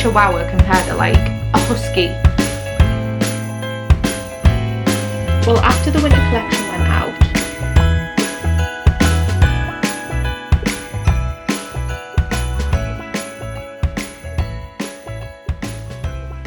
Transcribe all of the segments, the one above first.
chihuahua compared to like a husky. Well, after the winter collection went out,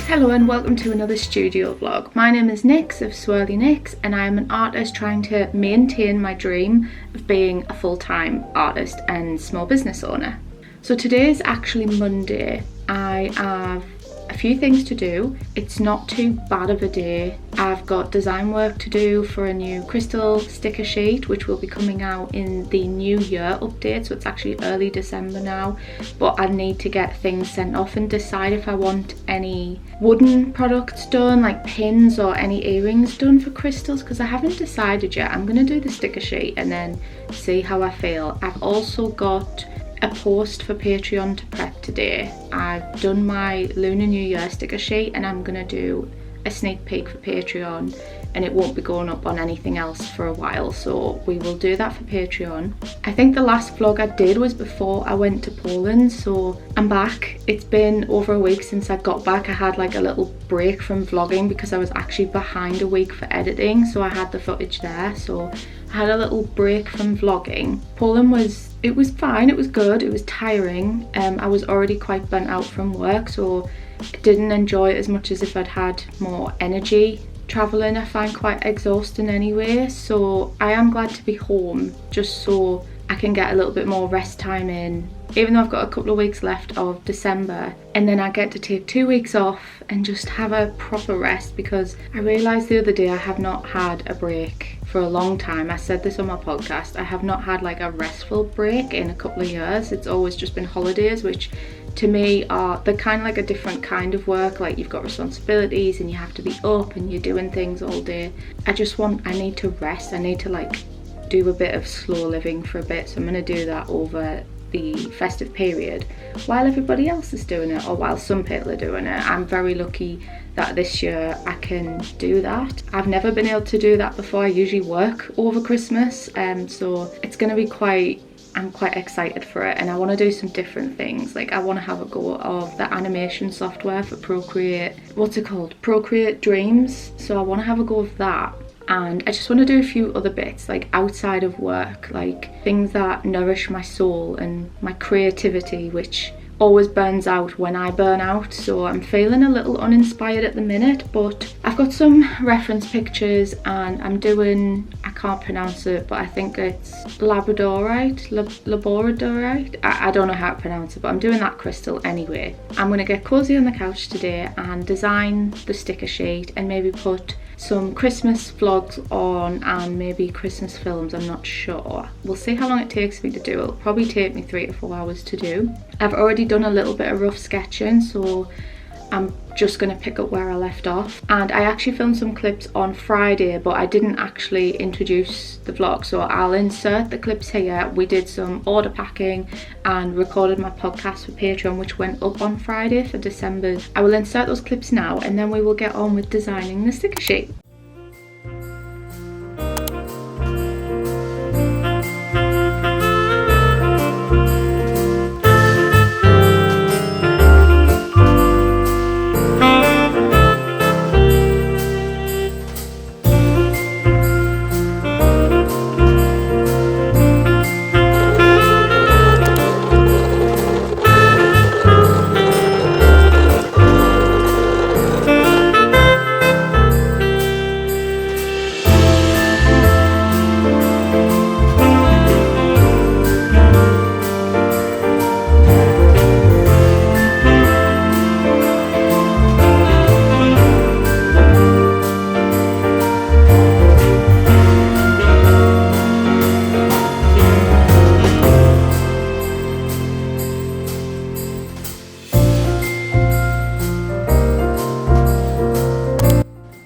hello and welcome to another studio vlog. My name is Nyx of SwirliNyx and I am an artist trying to maintain my dream of being a full-time artist and small business owner. So today is actually Monday. I have a few things to do. It's not too bad of a day. I've got design work to do for a new crystal sticker sheet which will be coming out in the new year update, so it's actually early December now, but I need to get things sent off and decide if I want any wooden products done, like pins or any earrings done for crystals, because I haven't decided yet. I'm going to do the sticker sheet and then see how I feel. I've also got a post for Patreon to prep today. I've done my Lunar New Year sticker sheet and I'm gonna do a sneak peek for Patreon, and it won't be going up on anything else for a while, so we will do that for Patreon. I think the last vlog I did was before I went to Poland, so I'm back. It's been over a week since I got back. I had like a little break from vlogging because I was actually behind a week for editing, so I had the footage there, so I had a little break from vlogging. Poland was fine, it was good, it was tiring. I was already quite burnt out from work, so I didn't enjoy it as much as if I'd had more energy. Travelling I find quite exhausting anyway, so I am glad to be home just so I can get a little bit more rest time in, even though I've got a couple of weeks left of December, and then I get to take 2 weeks off and just have a proper rest, because I realised the other day I have not had a break for a long time. I said this on my podcast, I have not had like a restful break in a couple of years. It's always just been holidays, which to me they're kind of like a different kind of work. Like you've got responsibilities and you have to be up and you're doing things all day. I need to rest. I need to like do a bit of slow living for a bit, so I'm going to do that over the festive period while everybody else is doing it, or while some people are doing it. I'm very lucky that this year I can do that. I've never been able to do that before. I usually work over Christmas, so it's going to be I'm quite excited for it, and I want to do some different things. Like I want to have a go of the animation software for Procreate, what's it called? Procreate Dreams. So I want to have a go of that. And I just want to do a few other bits like outside of work, like things that nourish my soul and my creativity, which always burns out when I burn out. So I'm feeling a little uninspired at the minute, but I've got some reference pictures and I'm doing, I can't pronounce it, but I think it's labradorite. I don't know how to pronounce it, but I'm doing that crystal anyway. I'm going to get cozy on the couch today and design the sticker sheet and maybe put some Christmas vlogs on and maybe Christmas films, I'm not sure. We'll see how long it takes me to do. It'll probably take me 3 to 4 hours to do. I've already done a little bit of rough sketching, so I'm just going to pick up where I left off. And I actually filmed some clips on Friday, but I didn't actually introduce the vlog, so I'll insert the clips here. We did some order packing and recorded my podcast for Patreon, which went up on Friday for December. I will insert those clips now and then we will get on with designing the sticker sheet.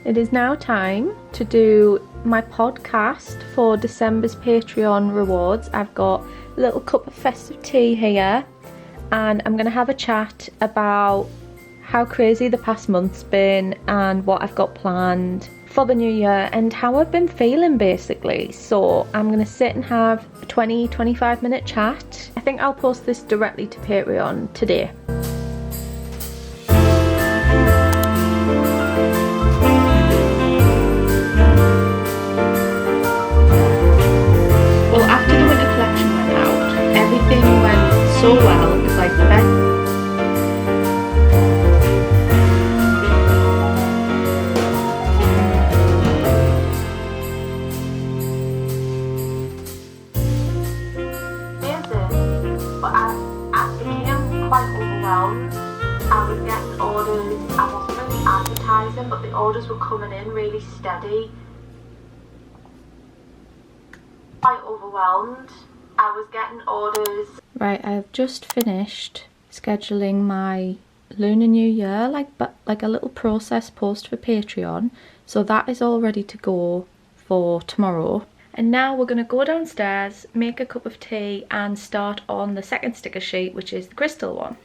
It is now time to do my podcast for December's Patreon rewards. I've got a little cup of festive tea here and I'm going to have a chat about how crazy the past month's been and what I've got planned for the new year and how I've been feeling basically. So I'm going to sit and have a 20-25 minute chat. I think I'll post this directly to Patreon today. so well. It's like the best. I was getting orders, I wasn't really advertising, but the orders were coming in really steady. Quite overwhelmed. I was getting orders. Right, I've just finished scheduling my Lunar New Year, like a little process post for Patreon. So that is all ready to go for tomorrow. And now we're going to go downstairs, make a cup of tea and start on the second sticker sheet, which is the crystal one.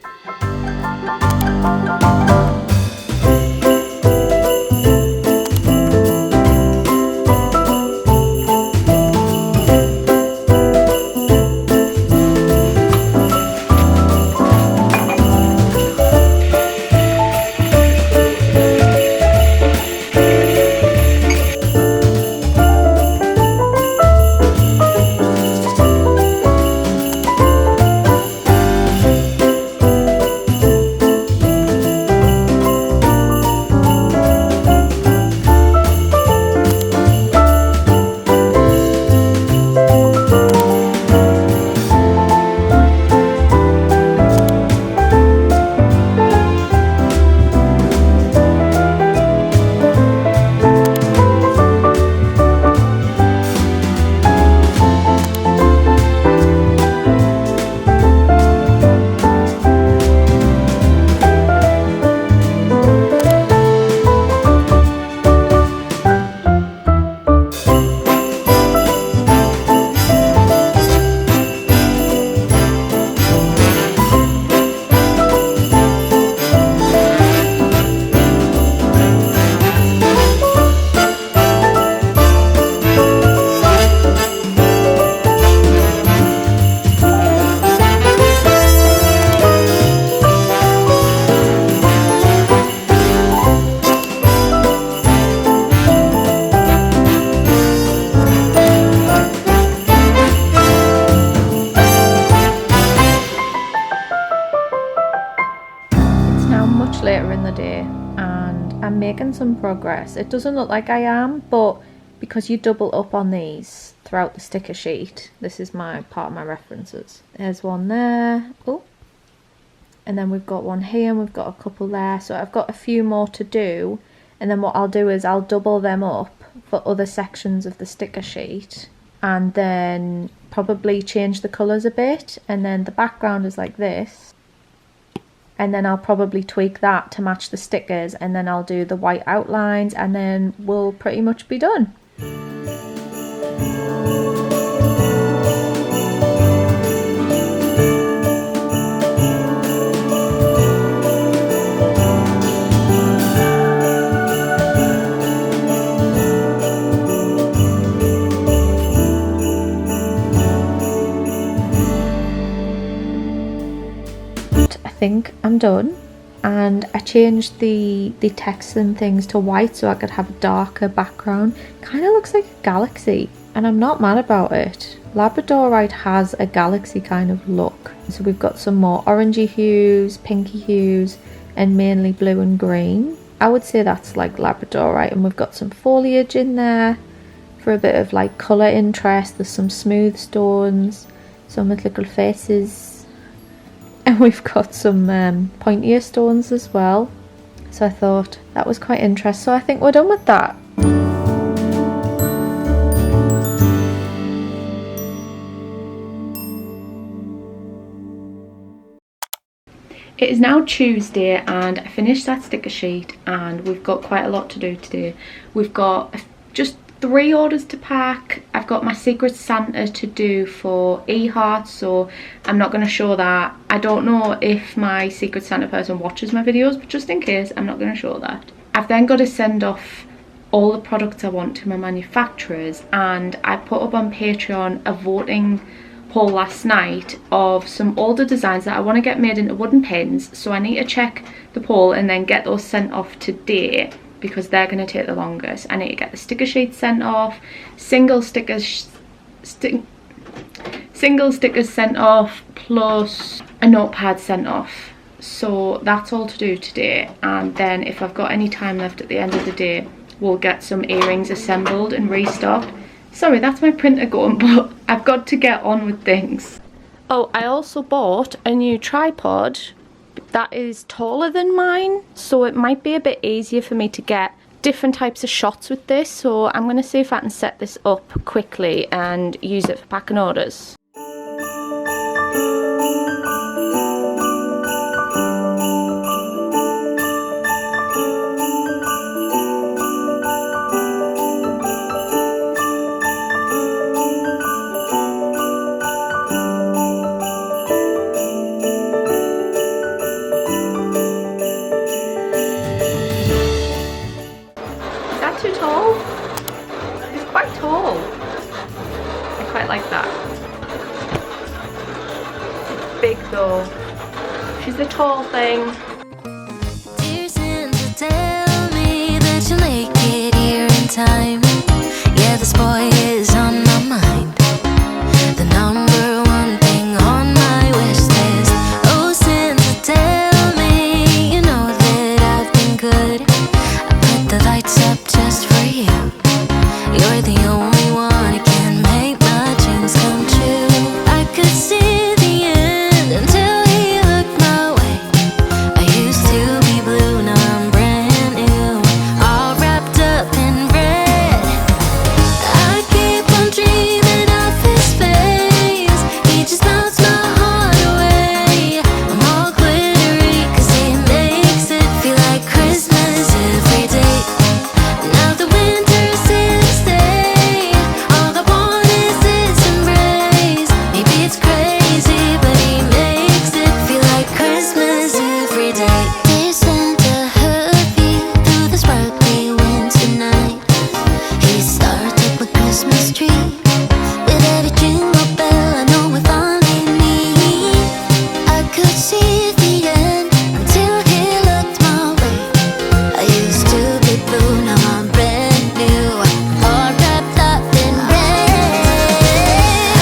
Later in the day and I'm making some progress. It doesn't look like I am, but because you double up on these throughout the sticker sheet, this is my part of my references. There's one there, oh, and then we've got one here and we've got a couple there, so I've got a few more to do. And then what I'll do is I'll double them up for other sections of the sticker sheet and then probably change the colours a bit. And then the background is like this. And then I'll probably tweak that to match the stickers, and then I'll do the white outlines, and then we'll pretty much be done. I think I'm done, and I changed the text and things to white so I could have a darker background. Kind of looks like a galaxy, and I'm not mad about it. Labradorite has a galaxy kind of look. So we've got some more orangey hues, pinky hues, and mainly blue and green. I would say that's like Labradorite, and we've got some foliage in there for a bit of like colour interest. There's some smooth stones, some with little faces. And we've got some pointier stones as well. So I thought that was quite interesting. So I think we're done with that. It is now Tuesday and I finished that sticker sheet and we've got quite a lot to do today. We've got just 3 orders to pack. I've got my Secret Santa to do for e-hearts, so I'm not going to show that. I don't know if my Secret Santa person watches my videos, but just in case, I'm not going to show that. I've then got to send off all the products I want to my manufacturers, and I put up on Patreon a voting poll last night of some older designs that I want to get made into wooden pins, so I need to check the poll and then get those sent off today, because they're going to take the longest. I need to get the sticker sheets sent off, single stickers sent off, plus a notepad sent off. So that's all to do today, and then if I've got any time left at the end of the day, we'll get some earrings assembled and restocked. Sorry, that's my printer going, but I've got to get on with things. Oh, I also bought a new tripod that is taller than mine, so it might be a bit easier for me to get different types of shots with this. So I'm going to see if I can set this up quickly and use it for packing orders. Too tall? It's quite tall. I quite like that. It's big though. She's the tall thing. Dear Santa, tell me that you'll make it here in time. Yeah, this boy is on my mind. The number one thing on my wish list. Oh, Santa, tell me you know that I've been good. I put the lights up just for you. You're the only one who can make my dreams come true. I could see the end until he looked my way. I used to be blue, now I'm brand new, all wrapped up in red. I keep on dreaming of his face. He just melts my heart away. I'm all glittery 'cause he makes it feel like Christmas every day. Now the winter's here to stay. All I want is this embrace. Maybe it's crazy, but he makes it feel like Christmas every day. Dear Santa, hurry through the sparkly winter night. He started with Christmas tree. With every jingle bell, I know we're finally me. I could see the end until he looked my way. I used to be blue, now I'm brand new, all wrapped up in red.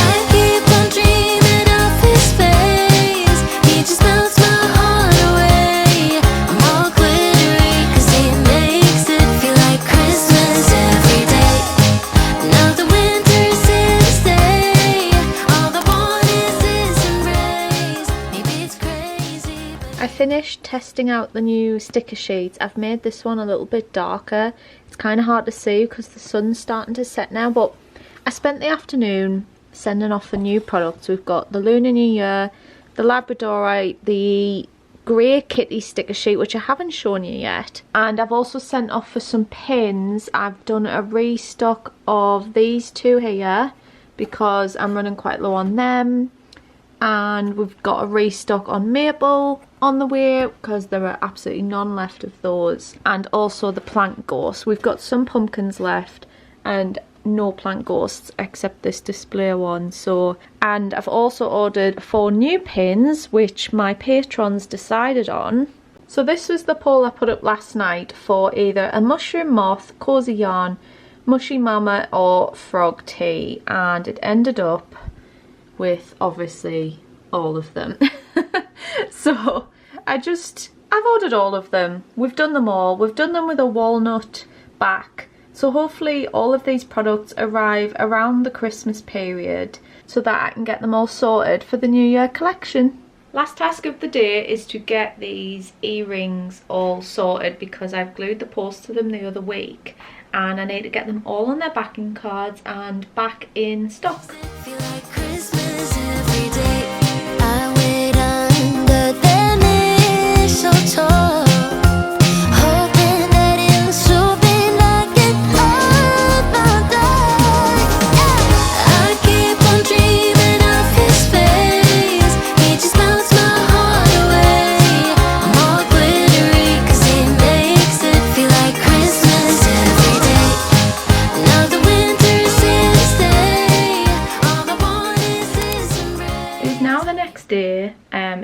I keep on dreaming of his face. He just melts my heart away. I'm all glittery 'cause he makes it feel like Christmas every day. Now the winter's here to stay. All I want is this embrace. Maybe it's crazy, but I finished testing out the new sticker sheets. I've made this one a little bit darker. It's kind of hard to see because the sun's starting to set now, but I spent the afternoon sending off the new products. We've got the Lunar New Year, the Labradorite, the grey kitty sticker sheet, which I haven't shown you yet, and I've also sent off for some pins. I've done a restock of these two here because I'm running quite low on them, and we've got a restock on maple on the way because there are absolutely none left of those, and also the plant ghost. We've got some pumpkins left and no plant ghosts except this display one. So, and I've also ordered 4 new pins which my patrons decided on. So this was the poll I put up last night for either a mushroom moth, cozy yarn, mushy mama or frog tea, and it ended up with obviously all of them. So I've ordered all of them. We've done them all. We've done them with a walnut back. So hopefully all of these products arrive around the Christmas period so that I can get them all sorted for the New Year collection. Last task of the day is to get these earrings all sorted because I've glued the post to them the other week, and I need to get them all on their backing cards and back in stock. feel like Christmas every day. I wait under the mistletoe, hoping that it'll soon be knocking on my door. I keep on dreaming of his face. He just melts my heart away. I'm all glittery 'cause he makes it feel like Christmas every day. Now the winter's here to stay. All I want is this embrace. It is now the next day.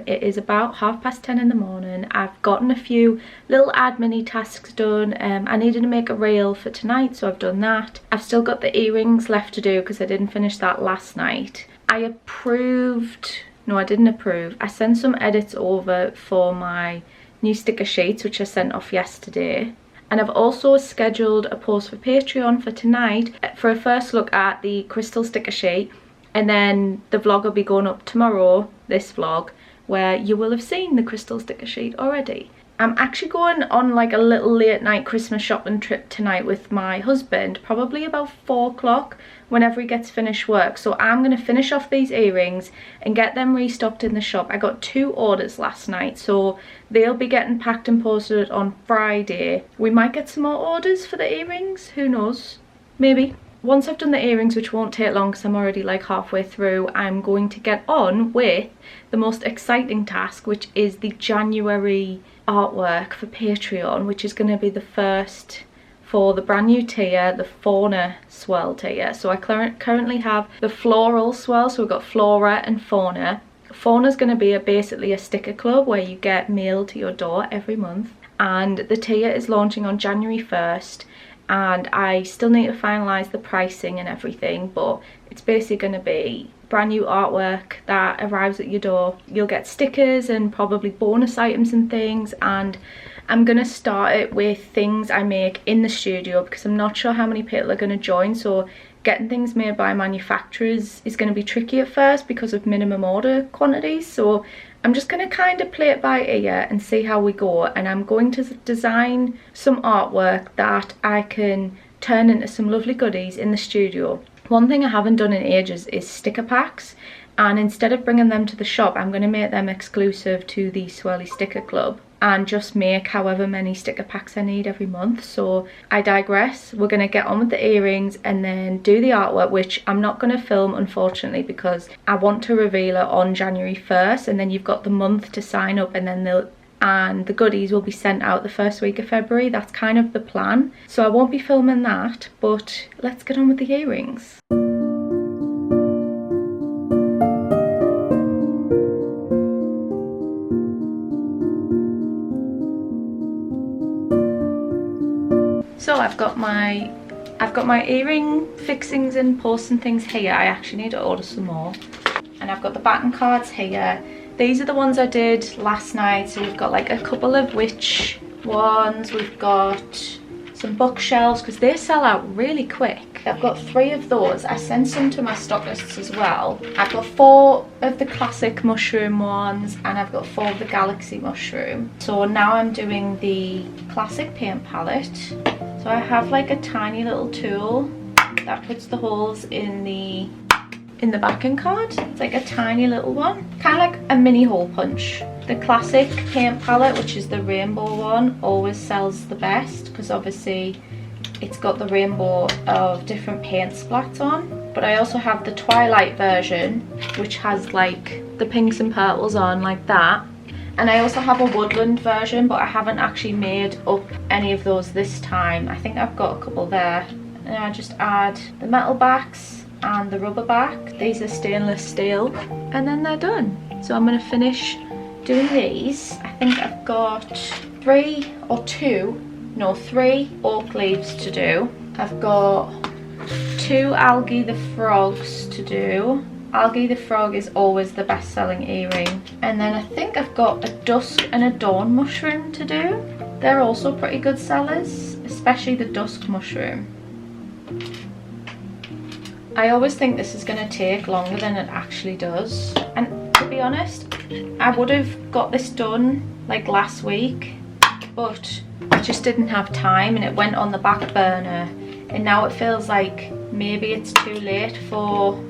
It is about 10:30 in the morning. I've gotten a few little admin-y tasks done. I needed to make a reel for tonight, so I've done that. I've still got the earrings left to do because I didn't finish that last night. I approved No, I didn't approve. I sent some edits over for my new sticker sheets, which I sent off yesterday. And I've also scheduled a post for Patreon for tonight for a first look at the crystal sticker sheet. And then the vlog will be going up tomorrow, this vlog, where you will have seen the crystal sticker sheet already. I'm actually going on like a little late night Christmas shopping trip tonight with my husband, probably about 4 o'clock whenever he gets finished work. So I'm going to finish off these earrings and get them restocked in the shop. I got 2 orders last night, so they'll be getting packed and posted on Friday. We might get some more orders for the earrings, who knows, maybe. Once I've done the earrings, which won't take long because I'm already like halfway through, I'm going to get on with the most exciting task, which is the January artwork for Patreon, which is going to be the first for the brand new tier, the Fauna Swirl tier. So I currently have the floral swirl, so we've got Flora and Fauna. Fauna's going to be basically a sticker club where you get mail to your door every month, and the tier is launching on January 1st. And I still need to finalise the pricing and everything, but it's basically going to be brand new artwork that arrives at your door. You'll get stickers and probably bonus items and things, and I'm going to start it with things I make in the studio because I'm not sure how many people are going to join, so getting things made by manufacturers is going to be tricky at first because of minimum order quantities. So I'm just going to kind of play it by ear and see how we go, and I'm going to design some artwork that I can turn into some lovely goodies in the studio. One thing I haven't done in ages is sticker packs, and instead of bringing them to the shop, I'm going to make them exclusive to the Swirly Sticker Club and just make however many sticker packs I need every month. So I digress. We're going to get on with the earrings and then do the artwork, which I'm not going to film unfortunately because I want to reveal it on January 1st, and then you've got the month to sign up, and then the goodies will be sent out the first week of February. That's kind of the plan. So I won't be filming that, but let's get on with the earrings. So I've got my earring fixings and posts and things here. I actually need to order some more. And I've got the baton cards here. These are the ones I did last night. So we've got like a couple of witch ones. We've got some bookshelves because they sell out really quick. I've got 3 of those. I sent some to my stockists as well. I've got 4 of the classic mushroom ones, and I've got 4 of the galaxy mushroom. So now I'm doing the classic paint palette. So I have like a tiny little tool that puts the holes in the backing card. It's like a tiny little one, kind of like a mini hole punch. The classic paint palette, which is the rainbow one, always sells the best because obviously it's got the rainbow of different paint splats on. But I also have the Twilight version, which has like the pinks and purples on like that. And I also have a woodland version, but I haven't actually made up any of those this time. I think I've got a couple there. And I just add the metal backs and the rubber back. These are stainless steel, and then they're done. So I'm going to finish doing these. I think I've got 3 oak leaves to do. I've got 2 Algae the Frogs to do. Algae the Frog is always the best selling earring. And then I think I've got a Dusk and a Dawn mushroom to do. They're also pretty good sellers, especially the Dusk mushroom. I always think this is going to take longer than it actually does. And to be honest, I would have got this done like last week, but I just didn't have time and it went on the back burner. And now it feels like maybe it's too late for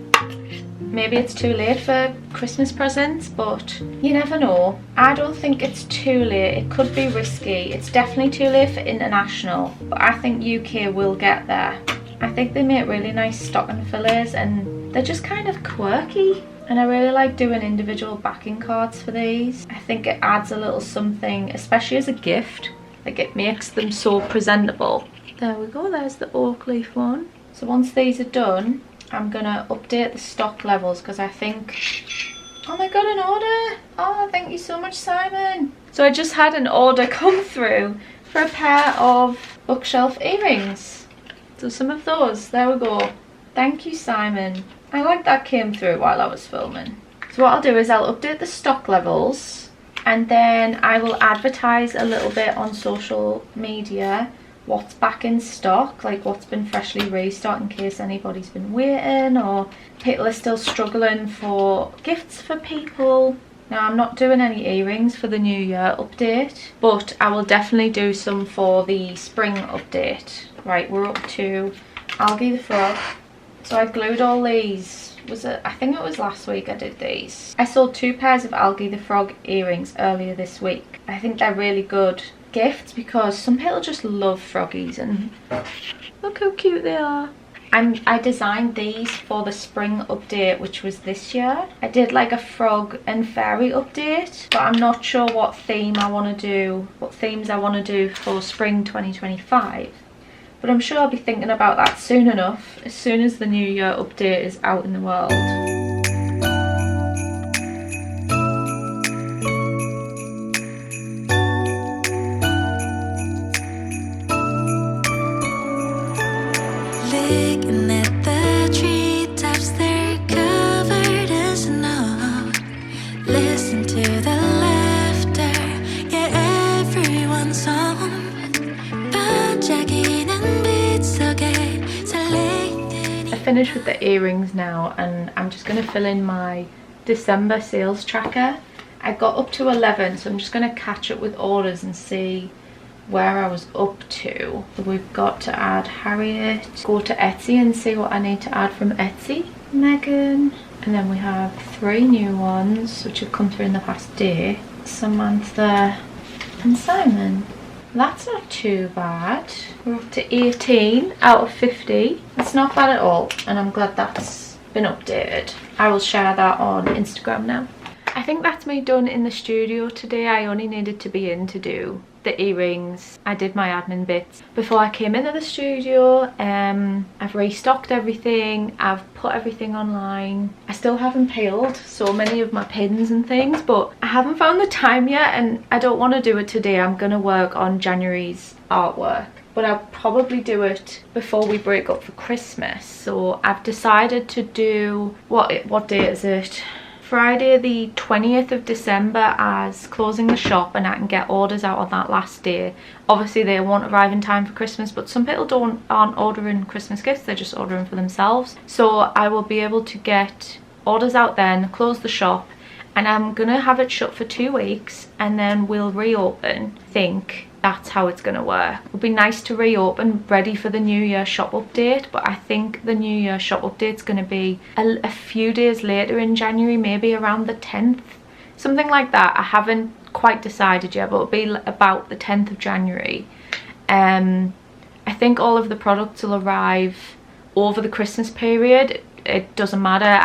Christmas presents, but you never know. I don't think it's too late. It could be risky. It's definitely too late for international, but I think UK will get there. I think they make really nice stocking fillers and they're just kind of quirky. And I really like doing individual backing cards for these. I think it adds a little something, especially as a gift. Like it makes them so presentable. There we go, there's the oak leaf one. So once these are done, I'm gonna update the stock levels because I think, oh my god, an order! Oh, thank you so much, Simon. So I just had an order come through for a pair of bookshelf earrings. So some of those, there we go. Thank you, Simon. I like that came through while I was filming. So what I'll do is I'll update the stock levels, and then I will advertise a little bit on social media what's back in stock, like what's been freshly restocked, in case anybody's been waiting or people are still struggling for gifts for people. Now, I'm not doing any earrings for the New Year update, but I will definitely do some for the spring update. Right, we're up to Algie the Frog. So I glued all these, I think it was last week I did these. I sold 2 pairs of Algie the Frog earrings earlier this week. I think they're really good gifts because some people just love froggies, and look how cute they are. I designed these for the spring update, which was this year. I did like a frog and fairy update, but I'm not sure what theme I want to do, what themes I want to do for spring 2025. But I'm sure I'll be thinking about that soon enough, as soon as the New Year update is out in the world. Looking at the treetops, they're covered in snow. Listen to the laughter, yeah, everyone's home. I finished with the earrings now, and I'm just going to fill in my December sales tracker. I got up to 11, so I'm just going to catch up with orders and see where I was up to. So we've got to add Harriet, go to Etsy and see what I need to add from Etsy. Megan, and then we have 3 new ones which have come through in the past day. Samantha and Simon. That's not too bad. We're up to 18 out of 50. It's not bad at all, and I'm glad that's been updated. I will share that on Instagram now. I think that's me done in the studio today. I only needed to be in to do the earrings. I did my admin bits before I came into the studio. I've restocked everything, I've put everything online. I still haven't peeled so many of my pins and things, but I haven't found the time yet, and I don't want to do it today. I'm gonna work on January's artwork, but I'll probably do it before we break up for Christmas. So I've decided to do, what day is it? Friday the 20th of December as closing the shop, and I can get orders out on that last day. Obviously they won't arrive in time for Christmas, but some people aren't ordering Christmas gifts, they're just ordering for themselves. So I will be able to get orders out then, close the shop, and I'm gonna have it shut for 2 weeks, and then we'll reopen. I think that's how it's gonna work. It would be nice to reopen ready for the New Year shop update, but I think the New Year shop update's gonna be a few days later in January, maybe around the 10th, something like that. I haven't quite decided yet, but it'll be about the 10th of January. I think all of the products will arrive over the Christmas period. It doesn't matter.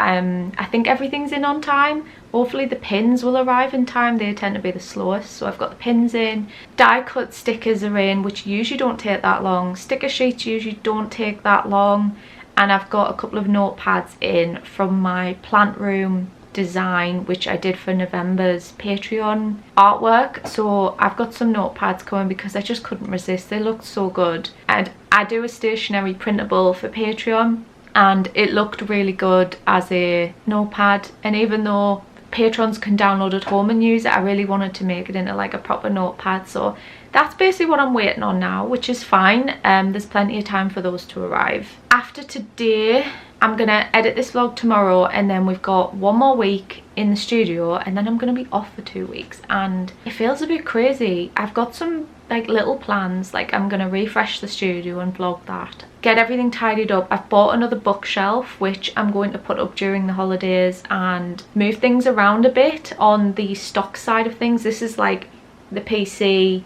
I think everything's in on time. Hopefully the pins will arrive in time. They tend to be the slowest. So I've got the pins in. Die cut stickers are in, which usually don't take that long. Sticker sheets usually don't take that long. And I've got a couple of notepads in from my plant room design, which I did for November's Patreon artwork. So I've got some notepads coming because I just couldn't resist. They looked so good. And I do a stationary printable for Patreon, and it looked really good as a notepad. And even though patrons can download at home and use it, I really wanted to make it into like a proper notepad. So that's basically what I'm waiting on now, which is fine. There's plenty of time for those to arrive. After today, I'm gonna edit this vlog tomorrow, and then we've got 1 more week in the studio, and then I'm gonna be off for 2 weeks, and it feels a bit crazy. I've got some like little plans, like I'm gonna refresh the studio and vlog that, get everything tidied up. I've bought another bookshelf which I'm going to put up during the holidays, and move things around a bit on the stock side of things. This is like the PC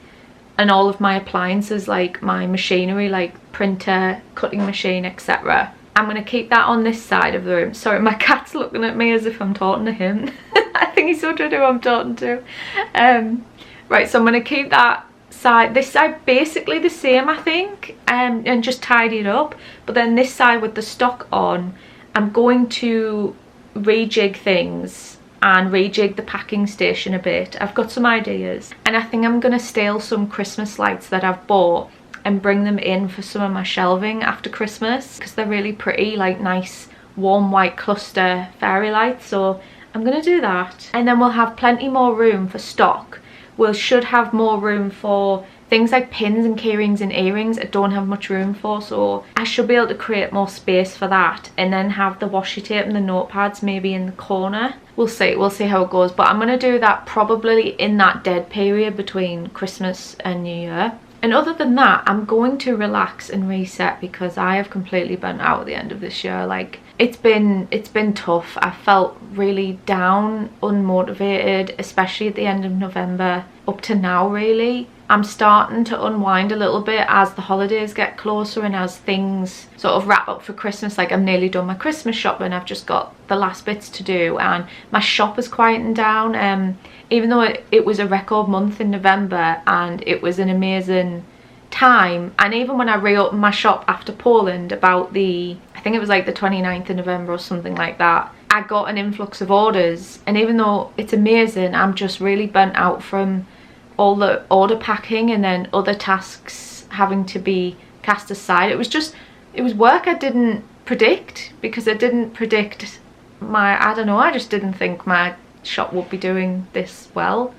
and all of my appliances, like my machinery, like printer, cutting machine, etc. I'm going to keep that on this side of the room. Sorry, my cat's looking at me as if I'm talking to him. I think he's sort of who I'm talking to. Right, so I'm going to keep that side, this side basically the same, I think, and just tidy it up. But then this side with the stock on, I'm going to rejig things and rejig the packing station a bit. I've got some ideas, and I think I'm going to steal some Christmas lights that I've bought and bring them in for some of my shelving after Christmas, because they're really pretty, like nice warm white cluster fairy lights. So I'm gonna do that, and then we'll have plenty more room for stock. We should have more room for things like pins and key rings and earrings. I don't have much room for, so I should be able to create more space for that, and then have the washi tape and the notepads maybe in the corner. We'll see how it goes, but I'm gonna do that probably in that dead period between Christmas and New Year. And other than that, I'm going to relax and reset, because I have completely burnt out at the end of this year. Like, it's been tough. I felt really down, unmotivated, especially at the end of November up to now really. I'm starting to unwind a little bit as the holidays get closer and as things sort of wrap up for Christmas. Like, I'm nearly done my Christmas shopping. I've just got the last bits to do, and my shop is quieting down. Even though it was a record month in November and it was an amazing time, and even when I reopened my shop after Poland about I think it was like the 29th of November or something like that, I got an influx of orders, and even though it's amazing, I'm just really burnt out from all the order packing and then other tasks having to be cast aside. It was work I didn't predict, because I didn't predict I don't know, I just didn't think my shop would be doing this well,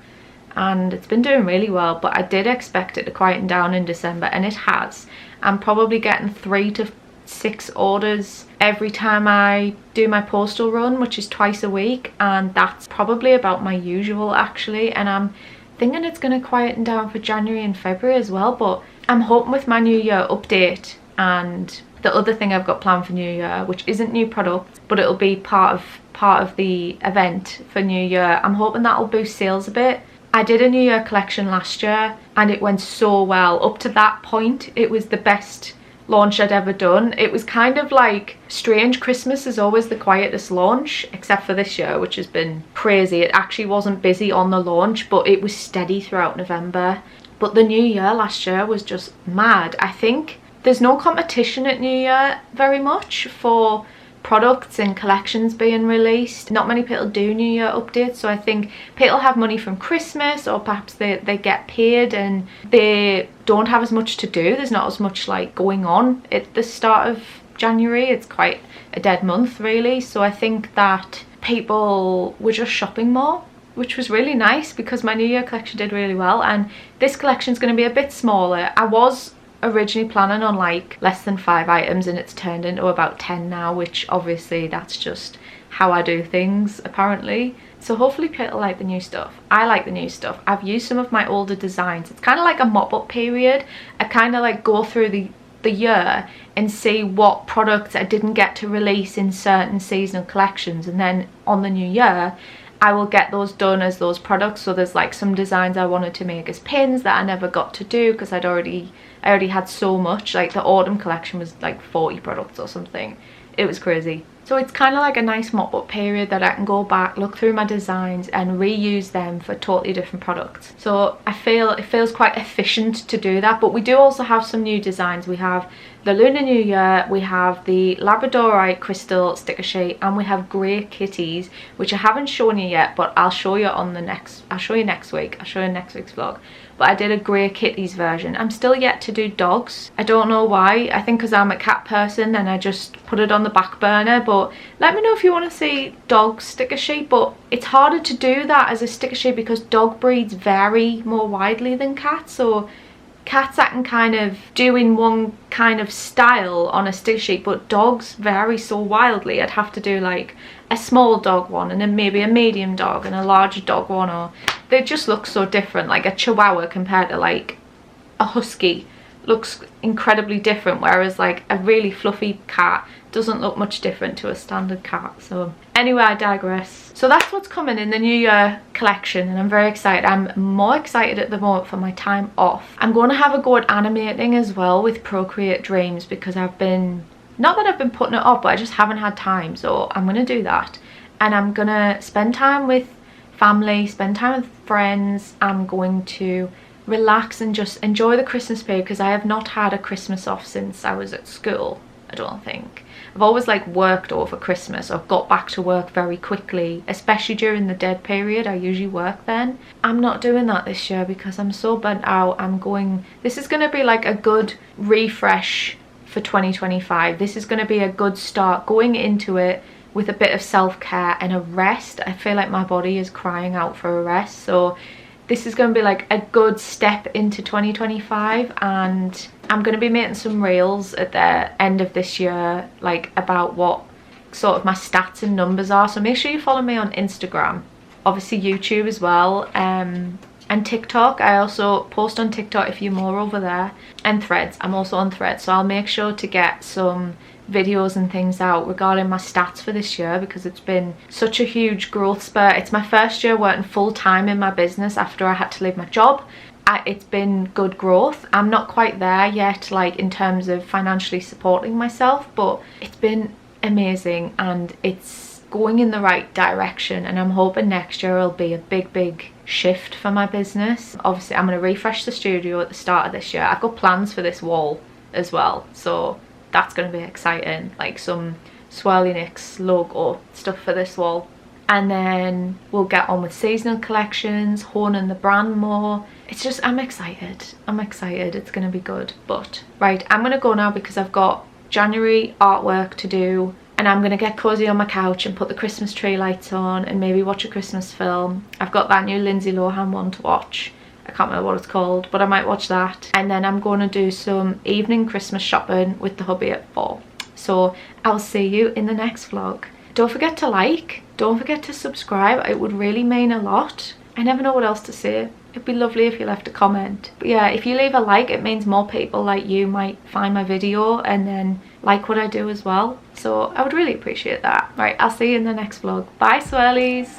and it's been doing really well, but I did expect it to quieten down in December, and it has. I'm probably getting 3 to 6 orders every time I do my postal run, which is twice a week, and that's probably about my usual actually, and I'm thinking it's going to quieten down for January and February as well. But I'm hoping with my New Year update and the other thing I've got planned for New Year, which isn't new product, but it'll be part of the event for New Year, I'm hoping that'll boost sales a bit. I did a New Year collection last year and it went so well. Up to that point, it was the best launch I'd ever done. It was kind of like strange. Christmas is always the quietest launch, except for this year, which has been crazy. It actually wasn't busy on the launch, but it was steady throughout November. But the New Year last year was just mad. I think there's no competition at New Year very much for products and collections being released. Not many people do New Year updates, so I think people have money from Christmas, or perhaps they get paid and they don't have as much to do. There's not as much like going on at the start of January. It's quite a dead month really, so I think that people were just shopping more, which was really nice, because my New Year collection did really well, and this collection is going to be a bit smaller. I was originally planning on like less than 5 items, and it's turned into about 10 now, which obviously that's just how I do things apparently. So hopefully people like the new stuff. I like the new stuff. I've used some of my older designs. It's kind of like a mop-up period. I kind of like go through the year and see what products I didn't get to release in certain seasonal collections, and then on the new year I will get those done as those products. So there's like some designs I wanted to make as pins that I never got to do because I already had so much. Like the autumn collection was like 40 products or something. It was crazy. So it's kind of like a nice mop-up period that I can go back, look through my designs and reuse them for totally different products. So I feel it feels quite efficient to do that. But we do also have some new designs. We have the Lunar New Year, we have the Labradorite crystal sticker sheet, and we have grey kitties, which I haven't shown you yet, but I'll show you next week. I'll show you in next week's vlog. But I did a grey kitties version. I'm still yet to do dogs. I don't know why. I think because I'm a cat person and I just put it on the back burner. But let me know if you want to see dog sticker sheet. But it's harder to do that as a sticker sheet because dog breeds vary more widely than cats. So cats I can kind of do in one kind of style on a sticker sheet, but dogs vary so wildly. I'd have to do like a small dog one and then maybe a medium dog and a larger dog one, or they just look so different. Like a chihuahua compared to like a husky looks incredibly different, whereas like a really fluffy cat doesn't look much different to a standard cat. So anyway, I digress. So that's what's coming in the New Year collection, and I'm very excited. I'm more excited at the moment for my time off. I'm going to have a go at animating as well with Procreate Dreams, because I've been, not that I've been putting it off, but I just haven't had time. So I'm going to do that, and I'm going to spend time with family, spend time with friends. I'm going to relax and just enjoy the Christmas period, because I have not had a Christmas off since I was at school, I don't think. I've always like worked over Christmas or got back to work very quickly, especially during the dead period. I usually work then. I'm not doing that this year because I'm so burnt out. This is going to be like a good refresh for 2025. This is going to be a good start going into it, with a bit of self-care and a rest. I feel like my body is crying out for a rest, so this is going to be like a good step into 2025, and I'm going to be making some reels at the end of this year, like about what sort of my stats and numbers are. So make sure you follow me on Instagram, obviously YouTube as well, and TikTok. I also post on TikTok a few more over there, and Threads. I'm also on Threads, so I'll make sure to get some videos and things out regarding my stats for this year, because it's been such a huge growth spurt. It's my first year working full-time in my business after I had to leave my job. It's been good growth. I'm not quite there yet, like in terms of financially supporting myself, but it's been amazing and it's going in the right direction, and I'm hoping next year will be a big shift for my business. Obviously I'm going to refresh the studio at the start of this year. I've got plans for this wall as well, so that's going to be exciting, like some SwirliNyx logo stuff for this wall. And then we'll get on with seasonal collections, honing the brand more. It's just, I'm excited, it's going to be good. But right, I'm going to go now because I've got January artwork to do, and I'm going to get cozy on my couch and put the Christmas tree lights on and maybe watch a Christmas film. I've got that new Lindsay Lohan one to watch. I can't remember what it's called, but I might watch that. And then I'm going to do some evening Christmas shopping with the hubby at 4. So I'll see you in the next vlog. Don't forget to like, don't forget to subscribe. It would really mean a lot. I never know what else to say. It'd be lovely if you left a comment. But yeah, if you leave a like, it means more people like you might find my video and then like what I do as well. So I would really appreciate that. Right, I'll see you in the next vlog. Bye, Swirlies.